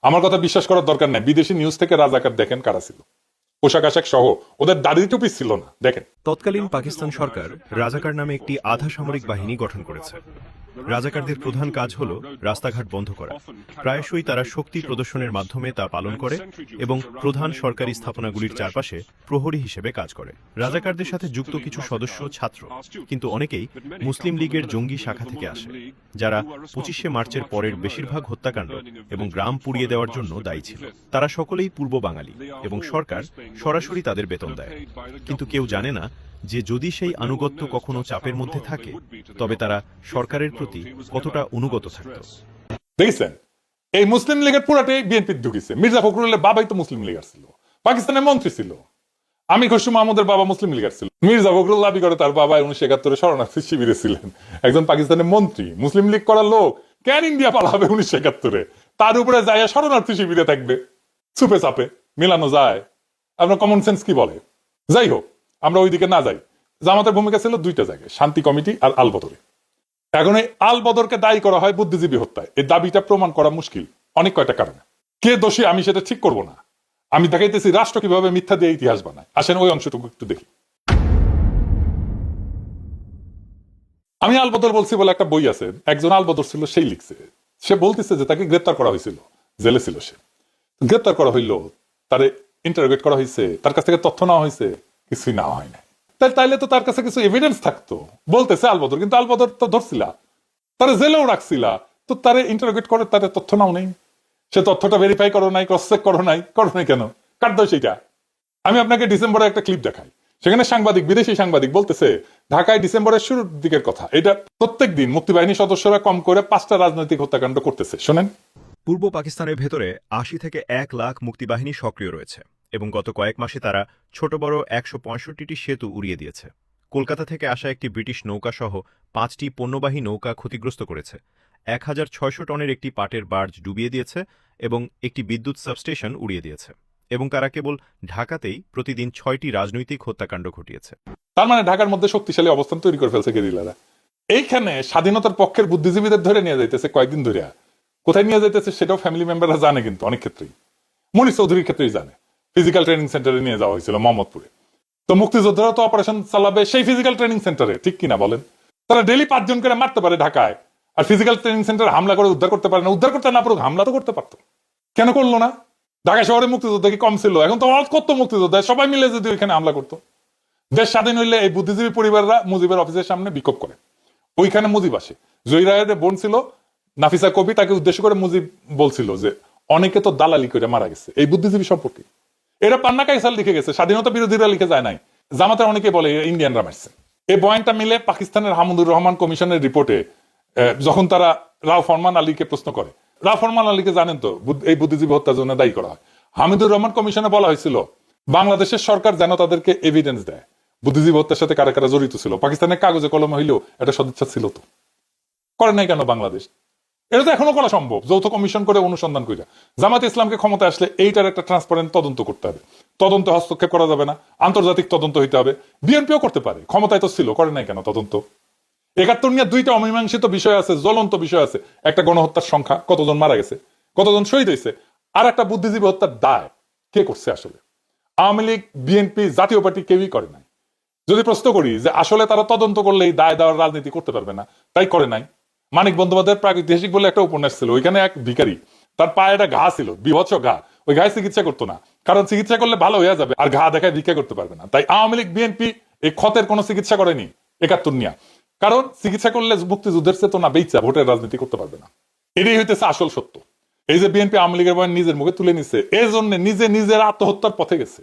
আমার কথা বিশ্বাস করার দরকার নাই, বিদেশি নিউজ থেকে রাজাকার দেখেন কারা ছিল, পোশাক আশাক সহ, ওদের দাড়ি টুপি ছিল না, দেখেন। তৎকালীন পাকিস্তান সরকার রাজাকার নামে একটি আধা সামরিক বাহিনী গঠন করেছে। রাজাকারদের প্রধান কাজ হল রাস্তাঘাট বন্ধ করা। প্রায়শই তারা শক্তি প্রদর্শনের মাধ্যমে তা পালন করে এবং প্রধান সরকারি স্থাপনাগুলির চারপাশে প্রহরী হিসেবে কাজ করে। রাজাকারদের সাথে যুক্ত কিছু সদস্য ছাত্র, কিন্তু অনেকেই মুসলিম লীগের জঙ্গি শাখা থেকে আসে, যারা 25শে মার্চের পরের বেশিরভাগ হত্যাকাণ্ড এবং গ্রাম পুড়িয়ে দেওয়ার জন্য দায়ী ছিল। তারা সকলেই পূর্ব বাঙালি এবং সরকার সরাসরি তাদের বেতন দেয়। কিন্তু কেউ জানে না যে যদি সেই আনুগত্য কখনো চাপের মধ্যে থাকে, তবে তারা সরকারের প্রতি কতটা অনুগত থাকত। দেখছেন, এই মুসলিম লীগের পুরাটাই বিএনপি ঢুকিছে। মির্জা ফখরুলের বাবাই তো মুসলিম লীগার ছিল, পাকিস্তানের মন্ত্রী ছিল। আমি খসরু মাহমুদের বাবা মুসলিম লীগার ছিল। মির্জা ফখরুল দাবি করে তার বাবা 1971 শরণার্থী শিবিরে ছিলেন, একজন পাকিস্তানের মন্ত্রী, মুসলিম লীগ করার লোক। কেন ইন্ডিয়া পালাবে 1971-এ? তার উপরে যায় শরণার্থী শিবিরে থাকবে। চুপে চাপে মেলানো যায়? আপনার কমন সেন্স কি বলে? যাই হোক, আমরা ওইদিকে না যাই। জামাতের ভূমিকা ছিল দুইটা জায়গায়, শান্তি কমিটি আর আলবদরে। এখন এই আলবদরকে দায়ী করা হয় বুদ্ধিজীবী হত্যায়। এই দাবিটা প্রমাণ করা মুশকিল অনেক কয়টা কারণে। কে দোষী আমি সেটা ঠিক করব না, আমি দেখাইতেছি রাষ্ট্র কিভাবে মিথ্যা দিয়ে ইতিহাস বানায়। আসেন ওই অংশটুকু একটু দেখি। আমি আলবদর বলছি বলে একটা বই আছে, একজন আলবদর ছিল, সেই লিখছে। সে বলতেছে যে তাকে গ্রেপ্তার করা হয়েছিল, জেলে ছিল সে। গ্রেপ্তার করা হইল, তারে ইন্টারোগেট করা হয়েছে, তার কাছ থেকে তথ্য নেওয়া হয়েছে, কিছুই নেওয়া হয় না। তাইলে তো তার কাছে কিছু এভিডেন্স থাকতো, বলতেছে আলবদর। কিন্তু আলবদর তো ধরছিলা, তারা জেলেও রাখছিলা, তো তারে ইন্টারোগেট করে তাদের তথ্য নাও নেই, সে তথ্যটা ভেরিফাই করো নাই, ক্রস চেক করো নাই কেন? কার দোষ সেইটা? আমি আপনাকে ডিসেম্বরে একটা ক্লিপ দেখাই, সেখানে সাংবাদিক, বিদেশি সাংবাদিক বলতেছে ঢাকায় ডিসেম্বরের শুরুর দিকের কথা, এটা প্রত্যেক দিন মুক্তিবাহিনী সদস্যরা কম করে 5টা রাজনৈতিক হত্যাকাণ্ড করতেছে। শোনেন, পূর্ব পাকিস্তানের ভেতরে 80 থেকে 1 লাখ মুক্তিবাহিনী সক্রিয় রয়েছে এবং গত কয়েক মাসে তারা ছোট বড় 165টি সেতু উড়িয়ে দিয়েছে। কলকাতা থেকে আসা একটি ব্রিটিশ নৌকা সহ 5টি পণ্যবাহী নৌকা ক্ষতিগ্রস্ত করেছে। 1600 টনের একটি পাটের বার্জ ডুবিয়ে দিয়েছে এবং একটি বিদ্যুৎ সাবস্টেশন উড়িয়ে দিয়েছে। এবং তারা কেবল ঢাকাতেই প্রতিদিন 6টি রাজনৈতিক হত্যাকাণ্ড ঘটিয়েছে। তার মানে ঢাকার মধ্যে শক্তিশালী অবস্থান তৈরি করে ফেলছে গেরিলারা। এইখানে স্বাধীনতার পক্ষের বুদ্ধিজীবীদের ধরে নিয়ে যাইতেছে কয়েকদিন ধরে। কোথায় নিয়ে যাইতেছে সেটাও ফ্যামিলি মেম্বাররা জানে, কিন্তু অনেক ক্ষেত্রেই, মনির চৌধুরীর ক্ষেত্রেই জানে। ফিজিক্যাল ট্রেনিং সেন্টারে নিয়ে যাওয়া হয়েছিল মোহাম্মদপুরে। তো মুক্তিযোদ্ধারা তো অপারেশন চালাবে সেই ফিজিক্যাল ট্রেনিং সেন্টারে, ঠিক কিনা বলেন? তারা ডেইলি 5 জন করে মারতে পারে ঢাকায়, আর ফিজিক্যাল ট্রেনিং সেন্টার হামলা করে উদ্ধার করতে পারে না। উদ্ধার করতে না পারুক, হামলা তো করতে পারতো, কেন করলো না? ঢাকা শহরে মুক্তিযোদ্ধা কি কম ছিল? এখন তো কত মুক্তিযোদ্ধা, সবাই মিলে যদি ওইখানে হামলা করতো। দেশ স্বাধীন হইলে এই বুদ্ধিজীবী পরিবাররা মুজিবের অফিসের সামনে বিক্ষোভ করে, ওইখানে মুজিব আসে। জহিরায়ের বোন ছিল নাফিসা কবি, তাকে উদ্দেশ্য করে মুজিব বলছিল যে অনেকে তো দালালি করে মারা গেছে এই বুদ্ধিজীবী সম্পর্কে। এরা পান্না কাইসাল লিখে গেছে, স্বাধীনতা বিরোধীরা লিখে যায় নাই। জামাতের অনেকে বলে ইন্ডিয়ানরা মারছে। এই বয়ানটা মিলে পাকিস্তানের হামুদুর রহমান কমিশনের রিপোর্টে যখন তারা রাও ফরমান আলীকে প্রশ্ন করে, রাও ফরমান আলীকে জানেন তো এই বুদ্ধিজীবী হত্যার জন্য দায়ী করা হয়। হামিদুর রহমান কমিশনে বলা হয়েছিল বাংলাদেশের সরকার যেন তাদেরকে এভিডেন্স দেয় বুদ্ধিজীবী হত্যার সাথে কারা কারা জড়িত ছিল। পাকিস্তানের কাগজে কলমে হইলেও এটা সদিচ্ছা ছিল, তো করে নাই কেন বাংলাদেশ? এটা তো এখনো করা সম্ভব, যৌথ কমিশন করে অনুসন্ধান করে। জামাত ইসলামকে ক্ষমতা আসলে এইটার একটা ট্রান্সপারেন্ট তদন্ত করতে হবে। তদন্ত হস্তক্ষেপ করা যাবে না, আন্তর্জাতিক তদন্ত হইতে হবে। বিএনপিও করতে পারে, ক্ষমতায় তো ছিল, করে নাই কেন তদন্ত? 71 নিয়ে 2টা অমীমাংসিত বিষয় আছে, জ্বলন্ত বিষয় আছে। একটা গণহত্যার সংখ্যা, কতজন মারা গেছে, কতজন শহীদ হয়েছে, আর একটা বুদ্ধিজীবী হত্যার দায় কে করছে আসলে? আওয়ামী লীগ, বিএনপি, জাতীয় পার্টি কেউই করে নাই। যদি প্রশ্ন করি যে আসলে তারা তদন্ত করলেই দায় দেওয়ার রাজনীতি করতে পারবে না, তাই করে নাই। মানিক বন্দ্যোপাধ্যায়ের প্রাগৈতিহাসিক বলে একটা উপন্যাস ছিল, ওইখানে এক ভিখারি, তার পায়ে একটা ঘা ছিল, বিভৎস ঘা। ওই ঘায়ে চিকিৎসা করতো না, কারণ চিকিৎসা করলে ভালো হয়ে যাবে, আর ঘা দেখায় ভিক্ষা করতে পারবে না। তাই আওয়ামী লীগ, বিএনপি এই ক্ষতের কোনো চিকিৎসা করেনি 71 নিয়ে, কারণ চিকিৎসা করলে মুক্তিযুদ্ধের চেতনা বেইচা ভোটের রাজনীতি করতে পারবে না। এটাই হইতেছে আসল সত্য। এই যে বিএনপি আওয়ামী লীগের বয়ান নিজের মুখে তুলে নিছে, এই জন্য নিজের আত্মহত্যার পথে গেছে।